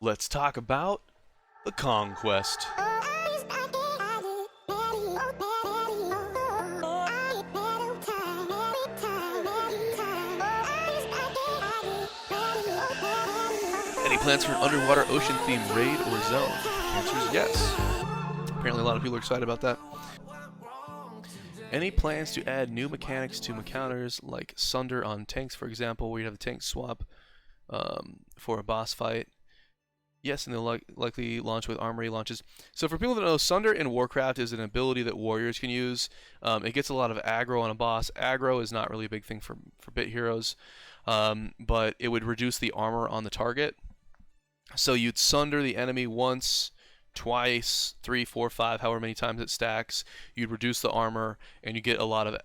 Let's talk about the Conquest. Any plans for an underwater ocean themed raid or zone? The answer is yes. Apparently a lot of people are excited about that. Any plans to add new mechanics to encounters like Sunder on tanks, for example, where you have the tank swap for a boss fight? Yes, and they'll likely launch with armory launches. So for people that know, Sunder in Warcraft is an ability that warriors can use. It gets a lot of aggro on a boss. Aggro is not really a big thing for bit heroes, but it would reduce the armor on the target. So you'd Sunder the enemy once, twice, 3, 4, 5, however many times it stacks. You'd reduce the armor, and you get a lot of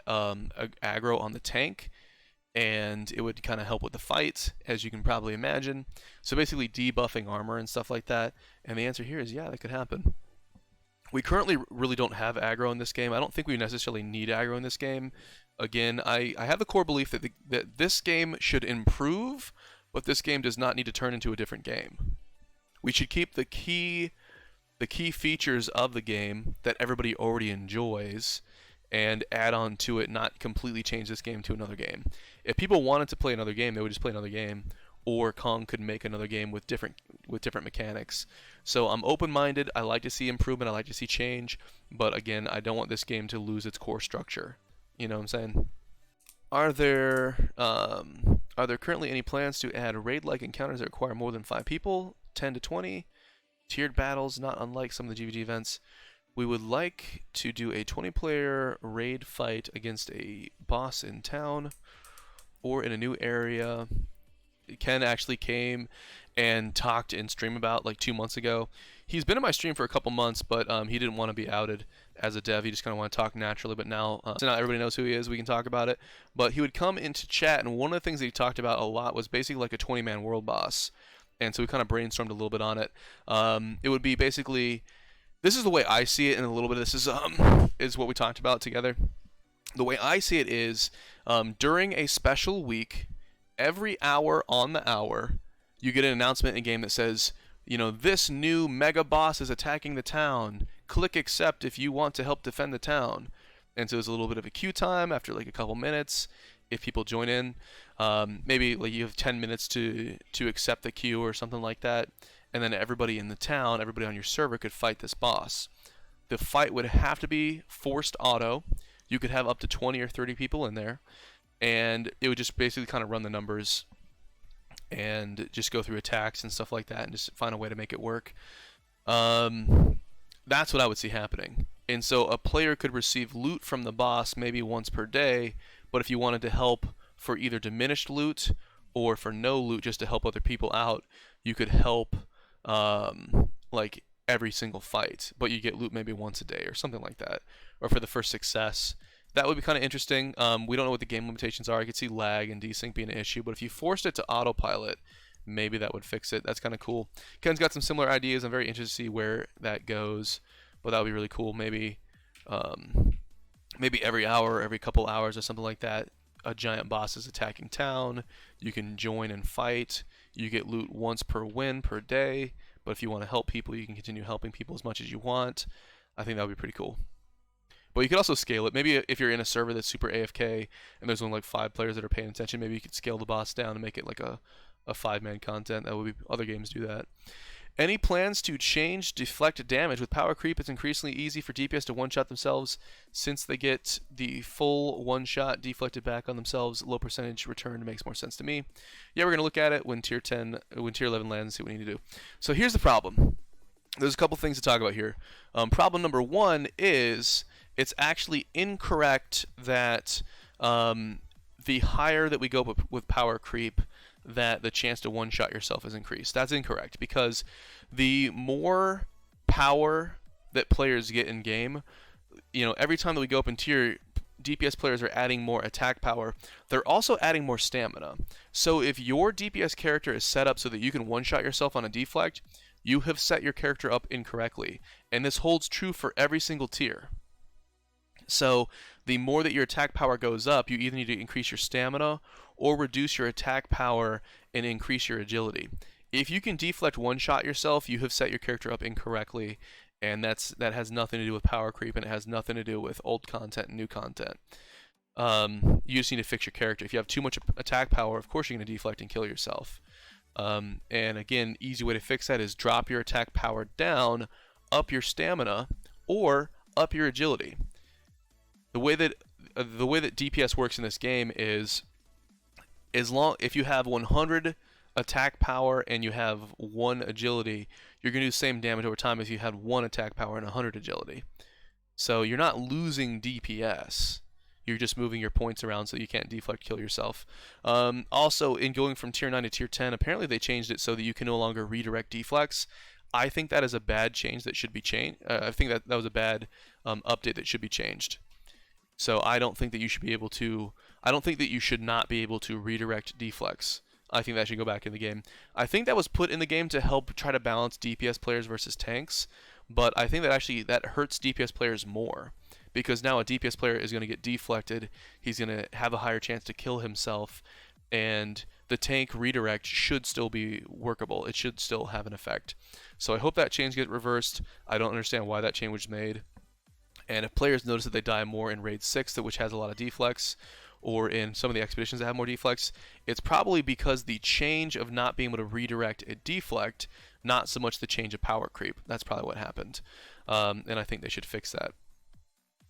aggro on the tank, and it would kind of help with the fight, as you can probably imagine. So basically debuffing armor and stuff like that. And the answer here is yeah, that could happen. We currently really don't have aggro in this game. I don't think we necessarily need aggro in this game. Again, I have the core belief that this game should improve, but this game does not need to turn into a different game. We should keep the key features of the game that everybody already enjoys and add on to it, not completely change this game to another game. If people wanted to play another game, they would just play another game, or Kong could make another game with different mechanics. So I'm open-minded. I like to see improvement. I like to see change, but again, I don't want this game to lose its core structure. You know what I'm saying? Are there currently any plans to add raid-like encounters that require more than 5 people, 10 to 20? Tiered battles, not unlike some of the GVG events. We would like to do a 20-player raid fight against a boss in town or in a new area. Ken actually came and talked in stream about like 2 months ago. He's been in my stream for a couple months, but he didn't want to be outed as a dev. He just kind of wanted to talk naturally, but now, so now everybody knows who he is, we can talk about it. But he would come into chat, and one of the things that he talked about a lot was basically like a 20-man world boss. And so we kind of brainstormed a little bit on it. It would be basically, this is the way I see it, and a little bit of this is what we talked about together. The way I see it is, during a special week, every hour on the hour, you get an announcement in game that says, you know, this new mega boss is attacking the town. Click accept if you want to help defend the town. And so there's a little bit of a queue time after like a couple minutes. If people join in, maybe like you have 10 minutes to accept the queue or something like that, and then everybody in the town, everybody on your server could fight this boss. The fight would have to be forced auto. You could have up to 20 or 30 people in there, and it would just basically kind of run the numbers and just go through attacks and stuff like that and just find a way to make it work. That's what I would see happening. And so a player could receive loot from the boss maybe once per day, but if you wanted to help for either diminished loot or for no loot just to help other people out, you could help like every single fight, but you get loot maybe once a day or something like that. Or for the first success. That would be kind of interesting. We don't know what the game limitations are. I could see lag and desync being an issue, but if you forced it to autopilot, maybe that would fix it. That's kind of cool. Ken's got some similar ideas. I'm very interested to see where that goes, but that would be really cool. Maybe every hour, every couple hours or something like that, a giant boss is attacking town. You can join and fight. You get loot once per win per day, but if you want to help people, you can continue helping people as much as you want. I think that would be pretty cool. But you could also scale it. Maybe if you're in a server that's super AFK and there's only like 5 players that are paying attention, maybe you could scale the boss down and make it like a 5-man content. That would be, other games do that. Any plans to change deflect damage? With power creep, it's increasingly easy for DPS to one-shot themselves since they get the full one-shot deflected back on themselves. Low percentage return makes more sense to me. Yeah, we're going to look at it when tier 11 lands and see what we need to do. So here's the problem. There's a couple things to talk about here. Problem number 1 is it's actually incorrect that the higher that we go with power creep, that the chance to one-shot yourself is increased. That's incorrect, because the more power that players get in game, you know, every time that we go up in tier, DPS players are adding more attack power. They're also adding more stamina. So if your DPS character is set up so that you can one-shot yourself on a deflect, you have set your character up incorrectly. And this holds true for every single tier. So the more that your attack power goes up, you either need to increase your stamina or reduce your attack power and increase your agility. If you can deflect one shot yourself, you have set your character up incorrectly, and that has nothing to do with power creep, and it has nothing to do with old content and new content. You just need to fix your character. If you have too much attack power, of course you're going to deflect and kill yourself. And again, easy way to fix that is drop your attack power down, up your stamina, or up your agility. The way that DPS works in this game is, if you have 100 attack power and you have 1 agility, you're going to do the same damage over time as if you had 1 attack power and 100 agility. So you're not losing DPS. You're just moving your points around so you can't deflect, kill yourself. Also, in going from tier 9 to tier 10, apparently they changed it so that you can no longer redirect deflects. I think that is a bad change that should be changed. I think that was a bad update that should be changed. So I don't think that you should be able to. I don't think that you should not be able to redirect deflects. I think that should go back in the game. I think that was put in the game to help try to balance DPS players versus tanks, but I think that actually that hurts DPS players more, because now a DPS player is going to get deflected, he's going to have a higher chance to kill himself, and the tank redirect should still be workable. It should still have an effect. So I hope that change gets reversed. I don't understand why that change was made. And if players notice that they die more in Raid 6, which has a lot of deflects, or in some of the expeditions that have more deflects, it's probably because the change of not being able to redirect a deflect, not so much the change of power creep. That's probably what happened. And I think they should fix that.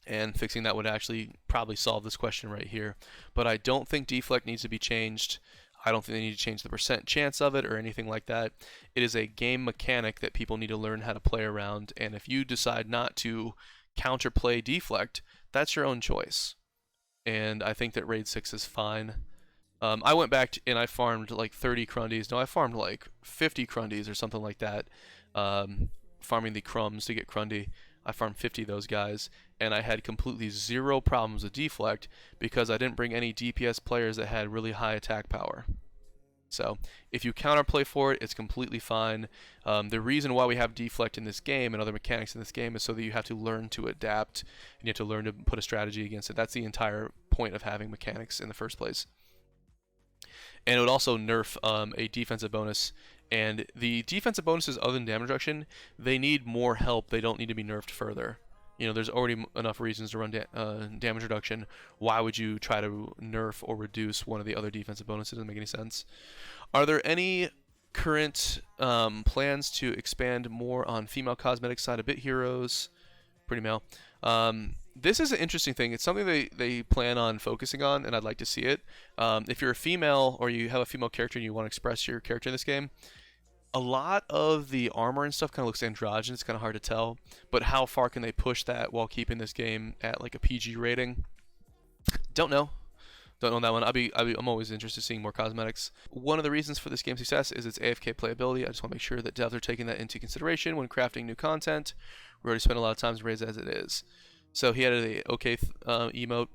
And fixing that would actually probably solve this question right here. But I don't think deflect needs to be changed. I don't think they need to change the percent chance of it or anything like that. It is a game mechanic that people need to learn how to play around. And if you decide not to counterplay deflect, that's your own choice. And I think that Raid 6 is fine. I went back and I farmed like 30 Crundies. No, I farmed like 50 Crundies or something like that. Farming the crumbs to get Crundy. I farmed 50 of those guys, and I had completely 0 problems with deflect because I didn't bring any DPS players that had really high attack power. So if you counterplay for it, it's completely fine. The reason why we have deflect in this game and other mechanics in this game is so that you have to learn to adapt, and you have to learn to put a strategy against it. That's the entire point of having mechanics in the first place. And it would also nerf a defensive bonus. And the defensive bonuses, other than damage reduction, they need more help. They don't need to be nerfed further. You know, there's already enough reasons to run damage reduction. Why would you try to nerf or reduce one of the other defensive bonuses? It doesn't make any sense. Are there any current plans to expand more on female cosmetic side of Bit Heroes? Pretty male. This is an interesting thing. It's something they plan on focusing on, and I'd like to see it. If you're a female or you have a female character and you want to express your character in this game, a lot of the armor and stuff kind of looks androgynous. It's kind of hard to tell, but how far can they push that while keeping this game at like a PG rating? Don't know on that one. I'm always interested in seeing more cosmetics. One of the reasons for this game's success is its AFK playability. I just want to make sure that devs are taking that into consideration when crafting new content. We already spent a lot of time raised as it is. So he added a okay emote.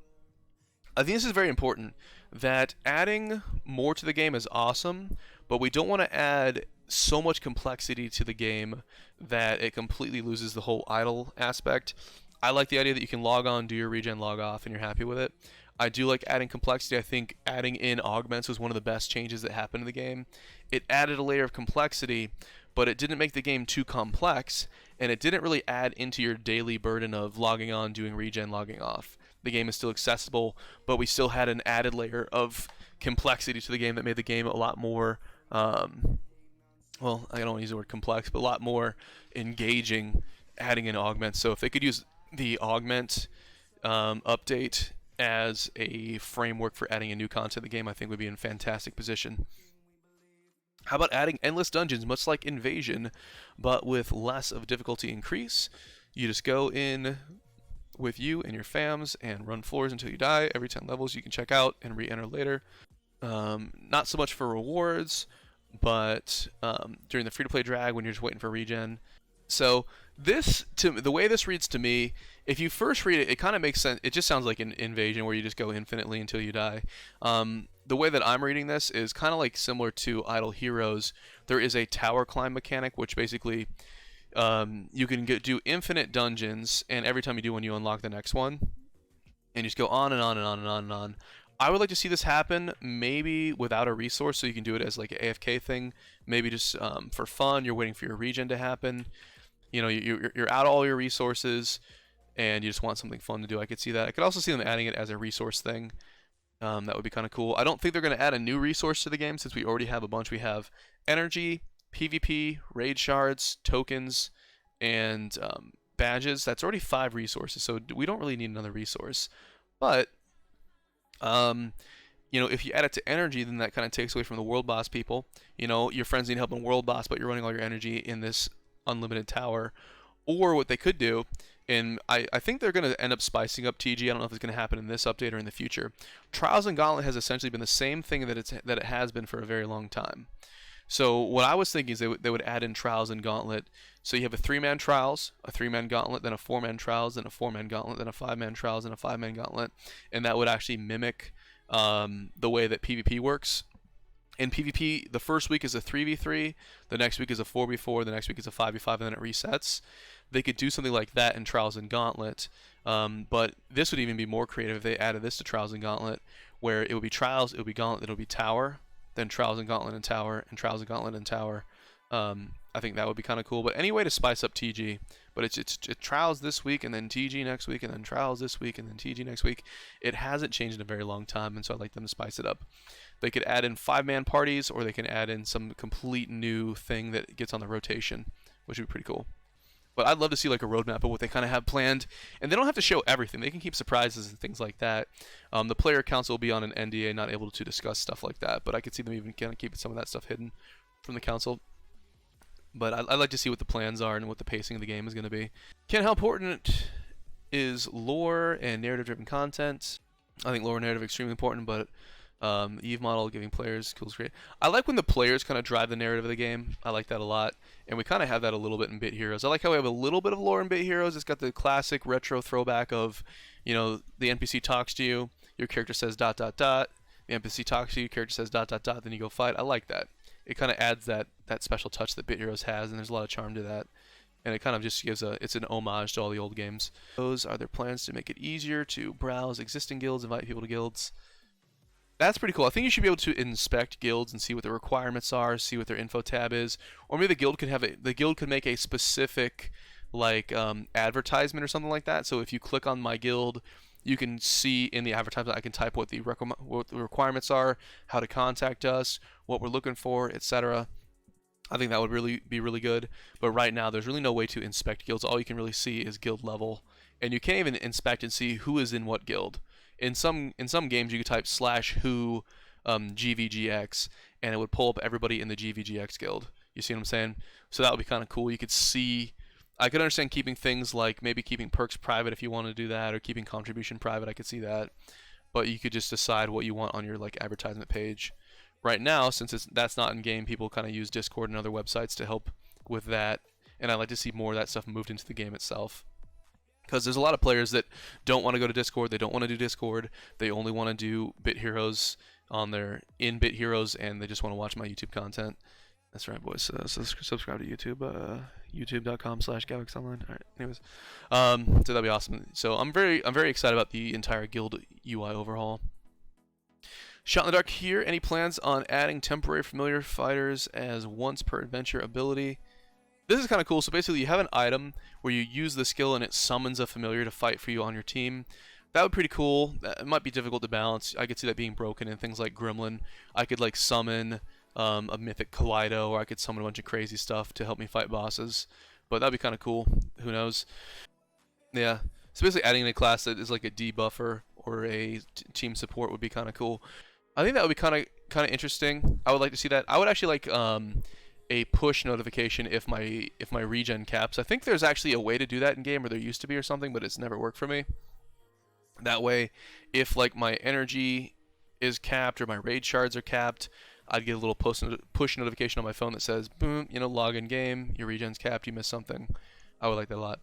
I think this is very important, that adding more to the game is awesome, but we don't want to add so much complexity to the game that it completely loses the whole idle aspect. I like the idea that you can log on, do your regen, log off, and you're happy with it. I do like adding complexity. I think adding in augments was one of the best changes that happened in the game. It added a layer of complexity, but it didn't make the game too complex, and it didn't really add into your daily burden of logging on, doing regen, logging off. The game is still accessible, but we still had an added layer of complexity to the game that made the game a lot more, well, I don't want to use the word complex, but a lot more engaging adding in augments. So if they could use the augment update as a framework for adding a new content to the game, I think would be in a fantastic position. How about adding endless dungeons, much like Invasion, but with less of difficulty increase? You just go in with you and your fams and run floors until you die. Every 10 levels you can check out and re-enter later. Not so much for rewards, but during the free-to-play drag when you're just waiting for regen. So this, the way this reads to me, if you first read it, it kind of makes sense. It just sounds like an Invasion where you just go infinitely until you die. The way that I'm reading this is kind of like similar to Idle Heroes. There is a tower climb mechanic, which basically you can do infinite dungeons, and every time you do one, you unlock the next one, and you just go on and on and on and on and on. I would like to see this happen, maybe without a resource, so you can do it as like an AFK thing. Maybe just for fun, you're waiting for your regen to happen. You know, you're out all your resources, and you just want something fun to do. I could see that. I could also see them adding it as a resource thing. That would be kind of cool. I don't think they're going to add a new resource to the game since we already have a bunch. We have energy, PvP, raid shards, tokens, and badges. That's already 5 resources, so we don't really need another resource. But you know, if you add it to energy, then that kind of takes away from the world boss people. You know, your friends need help in world boss, but you're running all your energy in this unlimited tower. Or what they could do, and I think they're going to end up spicing up TG. I don't know if it's going to happen in this update or in the future. Trials and Gauntlet has essentially been the same thing that it has been for a very long time. So what I was thinking is they would add in Trials and Gauntlet. So you have a 3-man Trials, a 3-man Gauntlet, then a 4-man Trials, then a 4-man Gauntlet, then a 5-man Trials, and a 5-man Gauntlet, and that would actually mimic the way that PvP works. In PvP, the first week is a 3v3, the next week is a 4v4, the next week is a 5v5, and then it resets. They could do something like that in Trials and Gauntlet, but this would even be more creative if they added this to Trials and Gauntlet, where it would be Trials, it would be Gauntlet, then it would be Tower, then Trials and Gauntlet and Tower, and Trials and Gauntlet and Tower. I think that would be kind of cool. But any way to spice up TG. But it's Trials this week, and then TG next week, and then Trials this week, and then TG next week. It hasn't changed in a very long time, and so I'd like them to spice it up. They could add in 5-man parties, or they can add in some complete new thing that gets on the rotation, which would be pretty cool. But I'd love to see like a roadmap of what they kind of have planned, and they don't have to show everything. They can keep surprises and things like that. The player council will be on an NDA, not able to discuss stuff like that. But I could see them even kind of keeping some of that stuff hidden from the council. But I'd like to see what the plans are and what the pacing of the game is going to be. Ken, how important is lore and narrative-driven content? I think lore and narrative are extremely important, but Eve model giving players cool is great. I like when the players kind of drive the narrative of the game. I like that a lot, and we kind of have that a little bit in Bit Heroes. I like how we have a little bit of lore in Bit Heroes. It's got the classic retro throwback of, you know, the NPC talks to you, your character says ... The NPC talks to you, your character says ... Then you go fight. I like that. It kind of adds that special touch that Bit Heroes has, and there's a lot of charm to that. And it kind of just gives it's an homage to all the old games. Those are their plans to make it easier to browse existing guilds, invite people to guilds. That's pretty cool. I think you should be able to inspect guilds and see what the requirements are, see what their info tab is, or maybe the guild could make a specific like advertisement or something like that. So if you click on my guild, you can see in the advertisement I can type what the requirements are, how to contact us, what we're looking for, etc. I think that would really be really good. But right now, there's really no way to inspect guilds. All you can really see is guild level, and you can't even inspect and see who is in what guild. In some games, you could type /who GVGX, and it would pull up everybody in the GVGX guild. You see what I'm saying? So that would be kind of cool. You could see. I could understand keeping things like maybe keeping perks private if you want to do that, or keeping contribution private. I could see that, but you could just decide what you want on your like advertisement page. Right now, since that's not in game, people kind of use Discord and other websites to help with that, and I'd like to see more of that stuff moved into the game itself. Because there's a lot of players that don't want to go to Discord, they don't want to do Discord, they only want to do Bit Heroes on their Bit Heroes, and they just want to watch my YouTube content. That's right, boys. So subscribe to YouTube, youtube.com/GavxOnline. All right. Anyways, so that'd be awesome. So I'm very excited about the entire guild UI overhaul. Shot in the dark here. Any plans on adding temporary familiar fighters as once per adventure ability? This is kind of cool. So basically, you have an item where you use the skill and it summons a familiar to fight for you on your team. That would be pretty cool. It might be difficult to balance. I could see that being broken in things like Gremlin. I could like summon a mythic Kaleido, or I could summon a bunch of crazy stuff to help me fight bosses. But that'd be kind of cool. Who knows? Yeah. So basically, adding a class that is like a debuffer or a team support would be kind of cool. I think that would be kind of interesting. I would like to see that. I would actually like a push notification if my regen caps. I think there's actually a way to do that in game, or there used to be or something, but it's never worked for me. That way, if like my energy is capped or my raid shards are capped, I'd get a little push notification on my phone that says, boom, you know, log in game, your regen's capped, you missed something. I would like that a lot.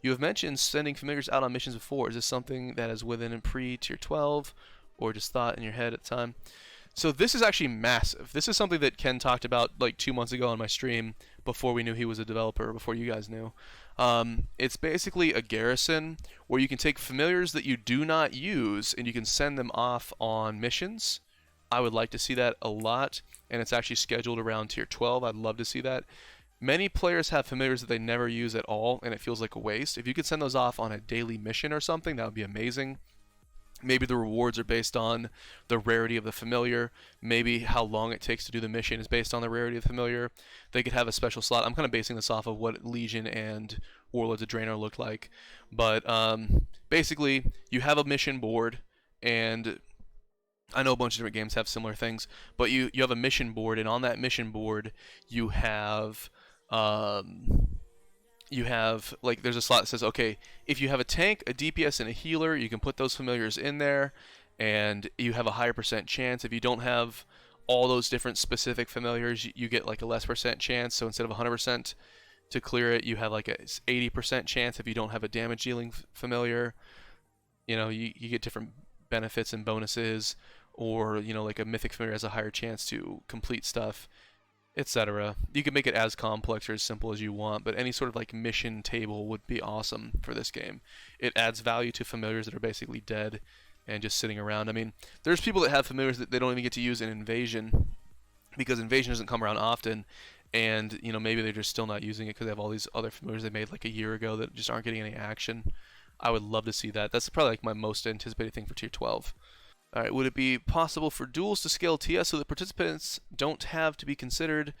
You have mentioned sending familiars out on missions before. Is this something that is within pre-tier 12, or just thought in your head at the time? So this is actually massive. This is something that Ken talked about like 2 months ago on my stream, before we knew he was a developer, before you guys knew. It's basically a garrison where you can take familiars that you do not use and you can send them off on missions. I would like to see that a lot, and it's actually scheduled around tier 12. I'd love to see that. Many players have familiars that they never use at all, and it feels like a waste. If you could send those off on a daily mission or something, that would be amazing. Maybe the rewards are based on the rarity of the familiar. Maybe how long it takes to do the mission is based on the rarity of the familiar. They could have a special slot. I'm kind of basing this off of what Legion and Warlords of Draenor look like. But basically, you have a mission board, and I know a bunch of different games have similar things, but you have a mission board, and on that mission board, you have like, there's a slot that says, okay, if you have a tank, a DPS, and a healer, you can put those familiars in there, and you have a higher % chance. If you don't have all those different specific familiars, you get like a less % chance. So instead of 100% to clear it, you have like a 80% chance if you don't have a damage dealing familiar. You know, you get different benefits and bonuses, or, you know, like a mythic familiar has a higher chance to complete stuff, etc. You can make it as complex or as simple as you want, but any sort of like mission table would be awesome for this game. It adds value to familiars that are basically dead and just sitting around. I mean, there's people that have familiars that they don't even get to use in Invasion because Invasion doesn't come around often, and, you know, maybe they're just still not using it because they have all these other familiars they made like a year ago that just aren't getting any action. I would love to see that. That's probably like my most anticipated thing for tier 12. Alright, would it be possible for duels to scale TS so that participants don't have to be considered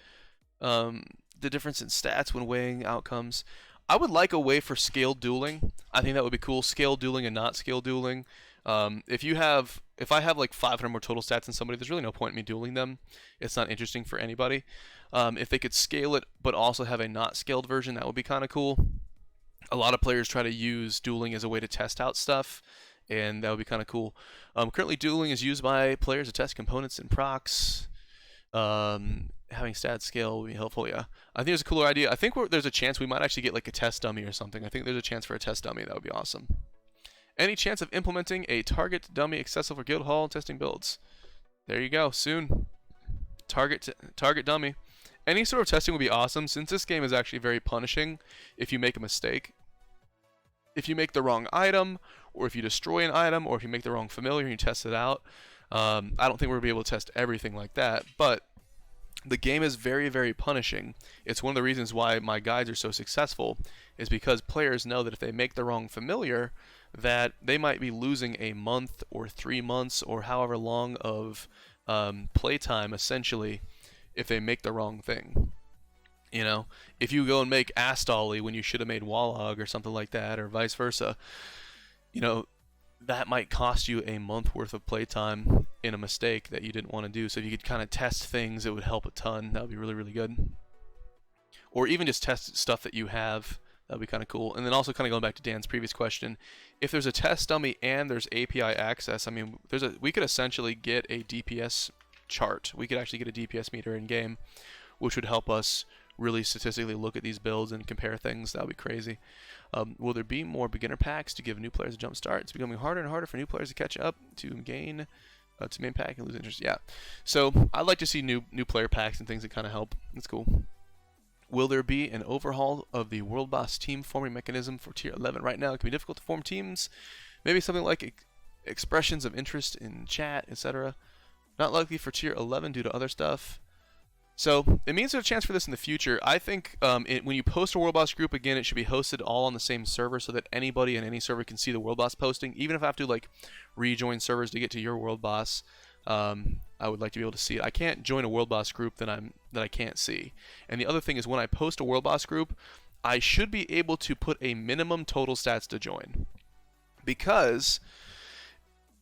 the difference in stats when weighing outcomes? I would like a way for scaled dueling. I think that would be cool. Scaled dueling and not scaled dueling. If I have like 500 more total stats than somebody, there's really no point in me dueling them. It's not interesting for anybody. If they could scale it but also have a not scaled version, that would be kind of cool. A lot of players try to use dueling as a way to test out stuff, and that would be kind of cool. Currently, dueling is used by players to test components and procs. Having stats scale would be helpful, yeah. I think there's a cooler idea. I think there's a chance we might actually get like a test dummy or something. I think there's a chance for a test dummy. That would be awesome. Any chance of implementing a target dummy accessible for Guildhall testing builds? There you go, soon. Target dummy. Any sort of testing would be awesome, since this game is actually very punishing if you make a mistake. If you make the wrong item, or if you destroy an item, or if you make the wrong familiar and you test it out. I don't think we're going to be able to test everything like that, but the game is very, very punishing. It's one of the reasons why my guides are so successful, is because players know that if they make the wrong familiar, that they might be losing a month or 3 months or however long of playtime, essentially, if they make the wrong thing. You know, if you go and make Astolly when you should have made Wallog or something like that, or vice versa, you know, that might cost you a month worth of playtime in a mistake that you didn't want to do. So if you could kind of test things, it would help a ton. That would be really, really good. Or even just test stuff that you have. That would be kind of cool. And then also kind of going back to Dan's previous question, if there's a test dummy and there's API access, I mean, we could essentially get a DPS chart. We could actually get a DPS meter in game, which would help us really statistically look at these builds and compare things. That would be crazy. Will there be more beginner packs to give new players a jump start? It's becoming harder and harder for new players to catch up to gain to main pack and lose interest. Yeah. So I'd like to see new player packs and things that kind of help. That's cool. Will there be an overhaul of the World Boss team forming mechanism for Tier 11? Right now, it can be difficult to form teams. Maybe something like expressions of interest in chat, etc. Not likely for Tier 11 due to other stuff. So it means there's a chance for this in the future. I think when you post a World Boss group, again, it should be hosted all on the same server so that anybody in any server can see the World Boss posting. Even if I have to like rejoin servers to get to your World Boss, I would like to be able to see it. I can't join a World Boss group that I can't see. And the other thing is, when I post a World Boss group, I should be able to put a minimum total stats to join. Because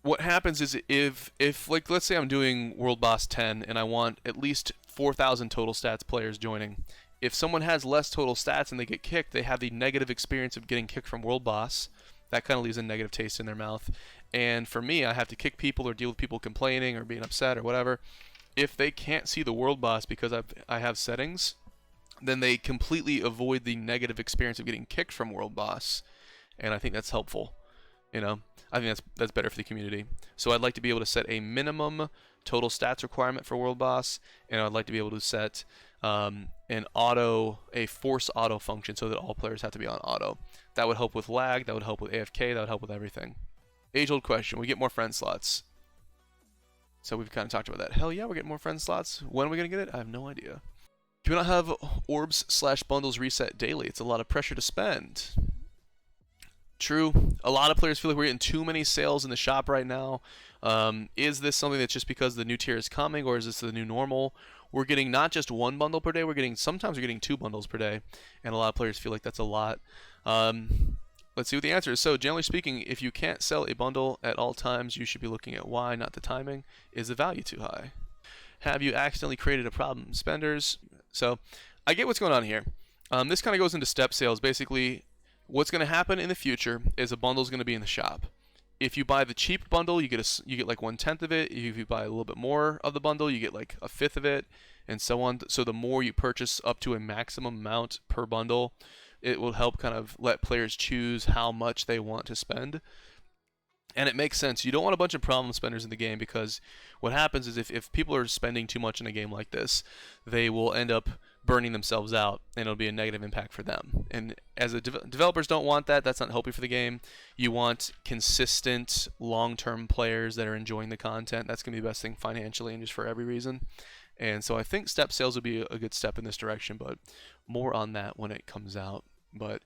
what happens is, if like, let's say I'm doing World Boss 10 and I want at least 4,000 total stats players joining. If someone has less total stats and they get kicked, they have the negative experience of getting kicked from World Boss. That kind of leaves a negative taste in their mouth. And for me, I have to kick people or deal with people complaining or being upset or whatever. If they can't see the World Boss because I have settings, then they completely avoid the negative experience of getting kicked from World Boss. And I think that's helpful. You know, I think that's better for the community. So I'd like to be able to set a minimum total stats requirement for World Boss, and I'd like to be able to set a force auto function so that all players have to be on auto. That would help with lag, that would help with AFK, that would help with everything. Age-old question, we get more friend slots. So we've kind of talked about that. Hell yeah, we're getting more friend slots. When are we going to get it? I have no idea. Do we not have orbs/bundles reset daily? It's a lot of pressure to spend. True. A lot of players feel like we're getting too many sales in the shop right now. Is this something that's just because the new tier is coming, or is this the new normal? We're getting not just one bundle per day, sometimes we're getting 2 bundles per day, and a lot of players feel like that's a lot. Let's see what the answer is. So generally speaking, if you can't sell a bundle at all times, you should be looking at why, not the timing. Is the value too high? Have you accidentally created a problem? Spenders. So I get what's going on here. This kind of goes into step sales. Basically, what's going to happen in the future is a bundle is going to be in the shop. If you buy the cheap bundle, you get like 1/10 of it. If you buy a little bit more of the bundle, you get like 1/5 of it, and so on. So the more you purchase up to a maximum amount per bundle, it will help kind of let players choose how much they want to spend. And it makes sense. You don't want a bunch of problem spenders in the game, because what happens is if people are spending too much in a game like this, they will end up burning themselves out, and it'll be a negative impact for them. And as developers don't want that. That's not healthy for the game. You want consistent, long-term players that are enjoying the content. That's going to be the best thing financially and just for every reason. And so I think step sales would be a good step in this direction, but more on that when it comes out. But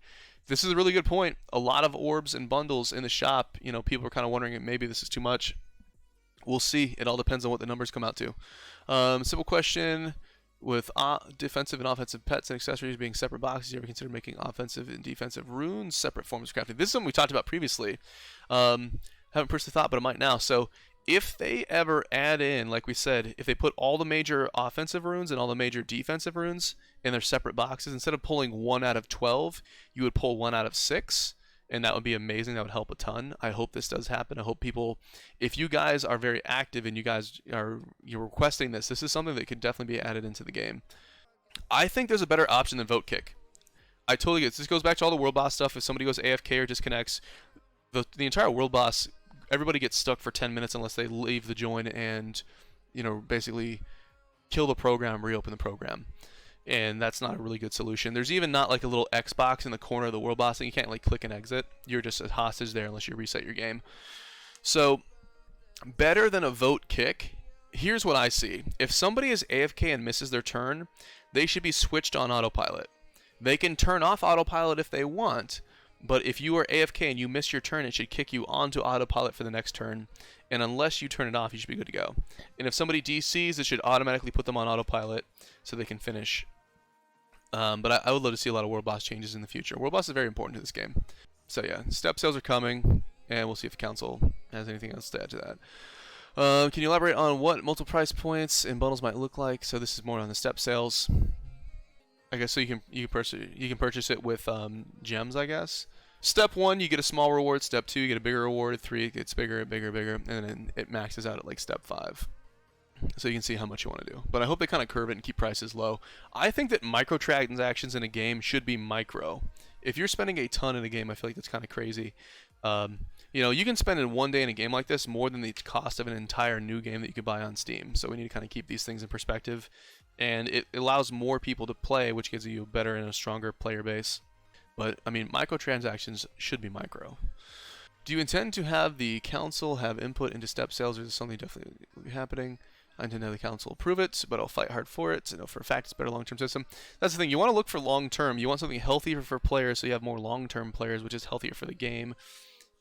this is a really good point. A lot of orbs and bundles in the shop. You know, people are kind of wondering if maybe this is too much. We'll see. It all depends on what the numbers come out to. Simple question. With defensive and offensive pets and accessories being separate boxes, you ever consider making offensive and defensive runes separate forms of crafting? This is something we talked about previously. Haven't personally thought, but I might now. So if they ever add in, like we said, if they put all the major offensive runes and all the major defensive runes in their separate boxes, instead of pulling 1 out of 12, you would pull 1 out of 6. And that would be amazing. That would help a ton. I hope this does happen. I hope people, if you guys are very active and you're requesting this is something that could definitely be added into the game. I think there's a better option than vote kick. I totally get this. This goes back to all the world boss stuff. If somebody goes AFK or disconnects, the entire world boss, everybody gets stuck for 10 minutes unless they leave the join and, basically kill the program, reopen the program. And that's not a really good solution. There's even not like a little Xbox in the corner of the world boss thing. You can't like click and exit. You're just a hostage there unless you reset your game. So better than a vote kick. Here's what I see. If somebody is AFK and misses their turn, they should be switched on autopilot. They can turn off autopilot if they want, but if you are AFK and you miss your turn, it should kick you onto autopilot for the next turn. And unless you turn it off, you should be good to go. And if somebody DCs, it should automatically put them on autopilot so they can finish. But I would love to see a lot of world boss changes in the future. World boss is very important to this game. So yeah, step sales are coming, and we'll see if the council has anything else to add to that. Can you elaborate on what multiple price points and bundles might look like? So this is more on the step sales. I guess so you can purchase it with gems, I guess. Step 1, you get a small reward. Step 2, you get a bigger reward. 3, it gets bigger, bigger, bigger, and then it maxes out at like step 5. So you can see how much you want to do. But I hope they kind of curve it and keep prices low. I think that microtransactions in a game should be micro. If you're spending a ton in a game, I feel like that's kind of crazy. You can spend in one day in a game like this more than the cost of an entire new game that you could buy on Steam. So we need to kind of keep these things in perspective. And it allows more people to play, which gives you a better and a stronger player base. But, I mean, microtransactions should be micro. Do you intend to have the council have input into step sales, or is this something definitely will be happening? I intend to have the council approve it, but I'll fight hard for it. For a fact it's a better long-term system. That's the thing. You want to look for long-term. You want something healthier for players, so you have more long-term players, which is healthier for the game.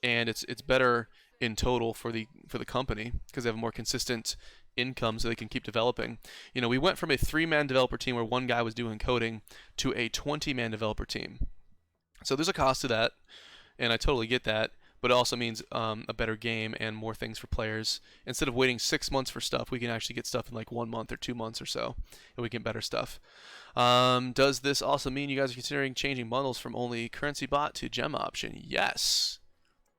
And it's better in total for the company, because they have a more consistent income so they can keep developing. We went from a 3-man developer team where one guy was doing coding to a 20-man developer team. So there's a cost to that, and I totally get that, but it also means a better game and more things for players. Instead of waiting 6 months for stuff, we can actually get stuff in like 1 month or 2 months or so, and we get better stuff. Does this also mean you guys are considering changing bundles from only currency bot to gem option? Yes.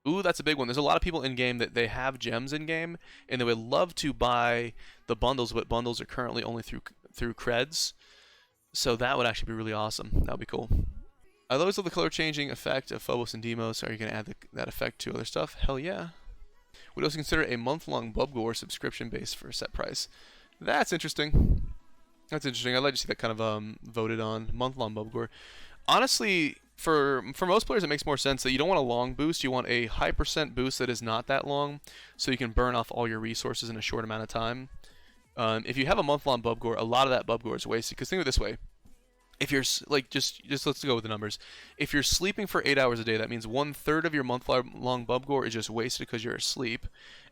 Ooh, that's a big one. There's a lot of people in game that they have gems in game, and they would love to buy the bundles, but bundles are currently only through creds. So that would actually be really awesome. That would be cool. I always love the color changing effect of Phobos and Deimos. Are you going to add that effect to other stuff? Hell yeah. Would also consider a month-long Bubgore subscription base for a set price. That's interesting. That's interesting. I'd like to see that kind of voted on. Month-long Bubgore. Honestly, for most players, it makes more sense that you don't want a long boost. You want a high percent boost that is not that long, so you can burn off all your resources in a short amount of time. If you have a month-long Bubgore, a lot of that Bubgore is wasted. Because think of it this way. If you're like just let's go with the numbers. If you're sleeping for 8 hours a day, that means 1/3 of your month-long Bubgore is just wasted because you're asleep,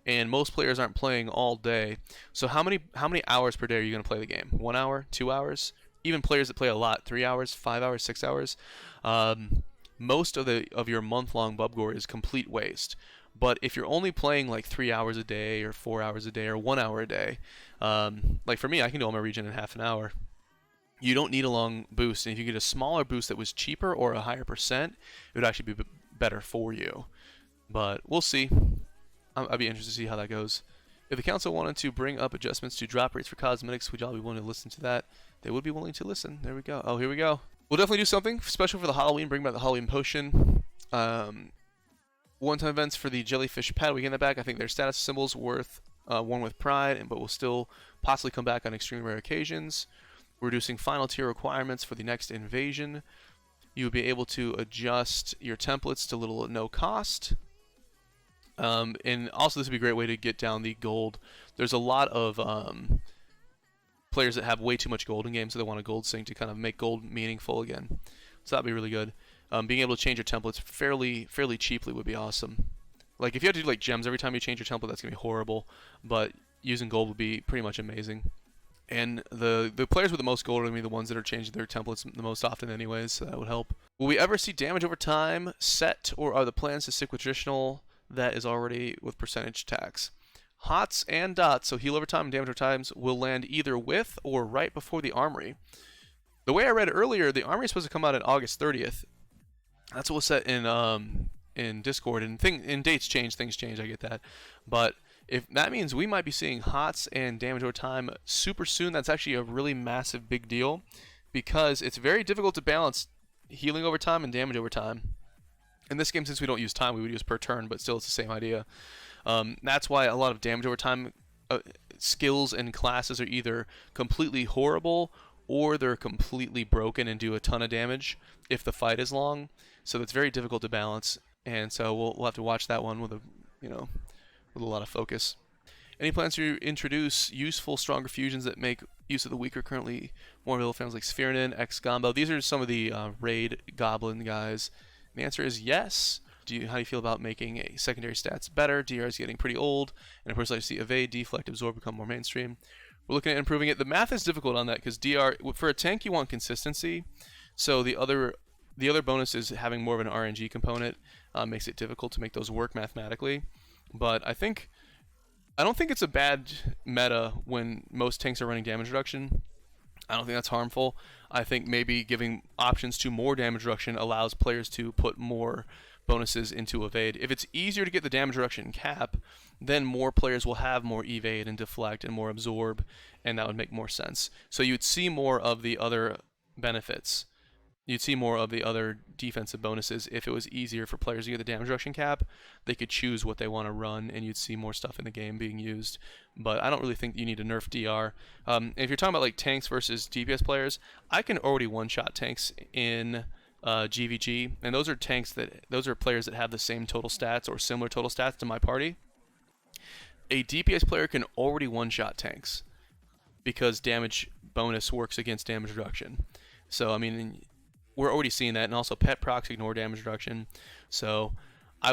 and most players aren't playing all day. So how many hours per day are you going to play the game? 1 hour, 2 hours? Even players that play a lot, 3 hours, 5 hours, 6 hours. Most of your month-long Bubgore is complete waste. But if you're only playing like 3 hours a day or 4 hours a day or 1 hour a day, like for me, I can do all my region in half an hour. You don't need a long boost, and if you get a smaller boost that was cheaper or a higher percent, it would actually be better for you. But we'll see. I'd be interested to see how that goes. If the council wanted to bring up adjustments to drop rates for cosmetics, would y'all be willing to listen to that? They would be willing to listen. There we go. Oh, here we go. We'll definitely do something special for the Halloween. Bring back the Halloween potion. One-time events for the jellyfish pet. We get that back. I think their status symbols worth one with pride, but will still possibly come back on extremely rare occasions. Reducing final tier requirements for the next invasion. You will be able to adjust your templates to little or no cost. And also this would be a great way to get down the gold. There's a lot of players that have way too much gold in games, so they want a gold sink to kind of make gold meaningful again. So that'd be really good. Being able to change your templates fairly cheaply would be awesome. Like if you had to do like gems every time you change your template, that's gonna be horrible. But using gold would be pretty much amazing. And the players with the most gold are going to be the ones that are changing their templates the most often anyways, so that would help. Will we ever see damage over time set, or are the plans to stick with traditional that is already with percentage tax? Hots and dots, so heal over time and damage over times, will land either with or right before the armory. The way I read it earlier, the armory is supposed to come out on August 30th. That's what was set in Discord, and dates change, things change, I get that. But if that means we might be seeing hots and damage over time super soon, that's actually a really massive big deal, because it's very difficult to balance healing over time and damage over time. In this game, since we don't use time, we would use per turn, but still it's the same idea. That's why a lot of damage over time skills and classes are either completely horrible or they're completely broken and do a ton of damage if the fight is long. So it's very difficult to balance, and so we'll have to watch that one with a lot of focus. Any plans to introduce useful, stronger fusions that make use of the weaker, currently more available families like Spheronin, X-Gombo? These are some of the raid goblin guys. And the answer is yes. How do you feel about making a secondary stats better? DR is getting pretty old, and of course I see Evade, Deflect, Absorb become more mainstream. We're looking at improving it. The math is difficult on that because DR, for a tank you want consistency, so the other bonus is having more of an RNG component makes it difficult to make those work mathematically. But I don't think it's a bad meta when most tanks are running damage reduction. I don't think that's harmful. I think maybe giving options to more damage reduction allows players to put more bonuses into evade. If it's easier to get the damage reduction cap, then more players will have more evade and deflect and more absorb, and that would make more sense. So you'd see more of the other benefits. You'd see more of the other defensive bonuses if it was easier for players to get the damage reduction cap. They could choose what they want to run, and you'd see more stuff in the game being used. But I don't really think you need to nerf DR. If you're talking about like tanks versus DPS players, I can already one-shot tanks in GVG, and those are players that have the same total stats or similar total stats to my party. A DPS player can already one-shot tanks because damage bonus works against damage reduction. So I mean, we're already seeing that, and also pet procs ignore damage reduction. So I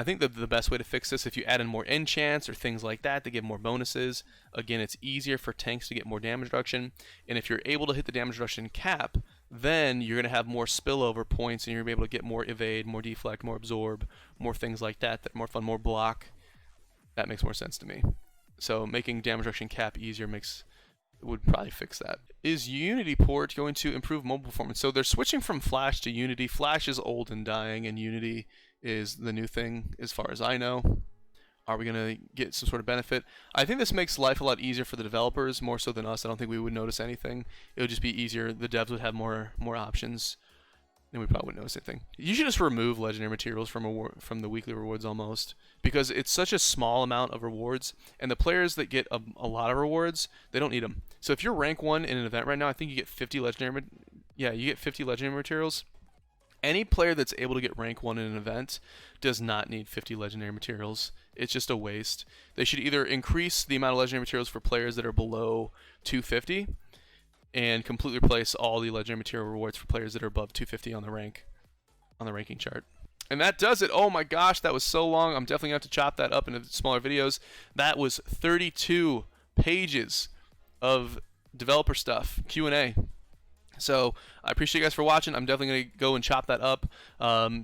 think that the best way to fix this, if you add in more enchants or things like that to give more bonuses, again, it's easier for tanks to get more damage reduction, and if you're able to hit the damage reduction cap, then you're going to have more spillover points, and you're going to be able to get more evade, more deflect, more absorb, more things like that, more fun, more block. That makes more sense to me. So making damage reduction cap easier would probably fix that. Is Unity port going to improve mobile performance? So they're switching from Flash to Unity. Flash is old and dying, and Unity is the new thing as far as I know. Are we going to get some sort of benefit? I think this makes life a lot easier for the developers, more so than us. I don't think we would notice anything. It would just be easier. The devs would have more options. then we probably wouldn't notice anything. You should just remove legendary materials from the weekly rewards almost, because it's such a small amount of rewards, and the players that get a lot of rewards, they don't need them. So if you're rank 1 in an event right now, I think you get 50 legendary. Yeah, you get 50 legendary materials. Any player that's able to get rank 1 in an event does not need 50 legendary materials. It's just a waste. They should either increase the amount of legendary materials for players that are below 250 and completely replace all the legendary material rewards for players that are above 250 on the ranking chart. And that does it. Oh my gosh, that was so long. I'm definitely going to have to chop that up into smaller videos. That was 32 pages of developer stuff, Q&A. So I appreciate you guys for watching. I'm definitely going to go and chop that up.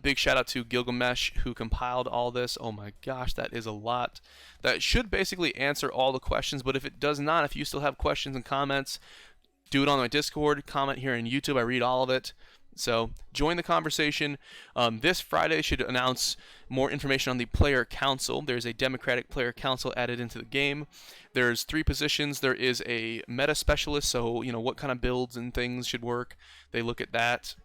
Big shout out to Gilgamesh who compiled all this. Oh my gosh, that is a lot. That should basically answer all the questions, but if it does not, if you still have questions and comments, do it on my Discord, comment here on YouTube. I read all of it. So join the conversation. This Friday should announce more information on the player council. There's a democratic player council added into the game. There's 3 positions. There is a meta specialist, so what kind of builds and things should work. They look at that.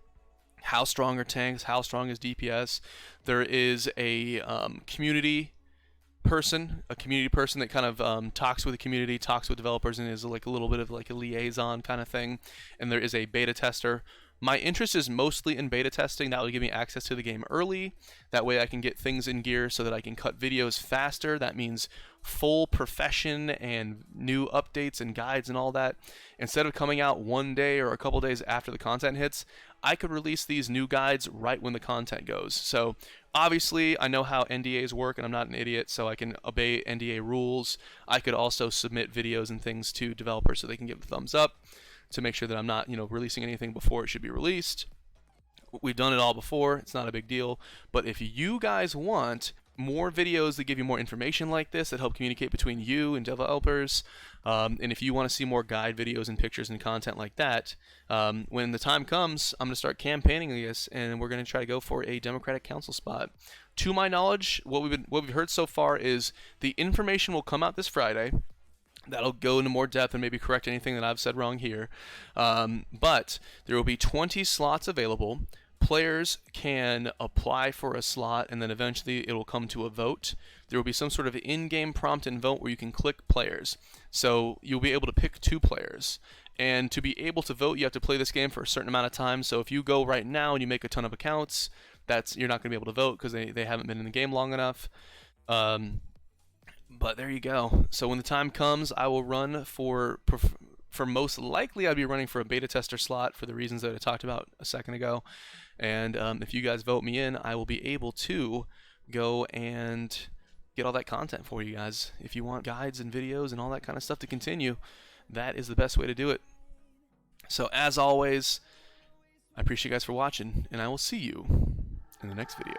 How strong are tanks? How strong is DPS? There is a community person that kind of talks with the community, talks with developers, and is like a little bit of like a liaison kind of thing. And there is a beta tester. My interest is mostly in beta testing. That will give me access to the game early. That way I can get things in gear so that I can cut videos faster. That means full profession and new updates and guides and all that. Instead of coming out one day or a couple days after the content hits, I could release these new guides right when the content goes. So obviously I know how NDAs work and I'm not an idiot, so I can obey NDA rules. I could also submit videos and things to developers so they can give the thumbs up to make sure that I'm not, releasing anything before it should be released. We've done it all before. It's not a big deal. But if you guys want more videos that give you more information like this, that help communicate between you and developers, and if you want to see more guide videos and pictures and content like that, when the time comes, I'm going to start campaigning this, and we're going to try to go for a Democratic Council spot. To my knowledge, what we've heard so far is the information will come out this Friday. That'll go into more depth and maybe correct anything that I've said wrong here. But there will be 20 slots available. Players can apply for a slot, and then eventually it will come to a vote. There will be some sort of in-game prompt and vote where you can click players. So you'll be able to pick 2 players. And to be able to vote, you have to play this game for a certain amount of time. So if you go right now and you make a ton of accounts, you're not going to be able to vote because they haven't been in the game long enough. But there you go. So when the time comes, I will run for most likely I'd be running for a beta tester slot for the reasons that I talked about a second ago. And if you guys vote me in, I will be able to go and get all that content for you guys. If you want guides and videos and all that kind of stuff to continue, that is the best way to do it. So as always, I appreciate you guys for watching, and I will see you in the next video.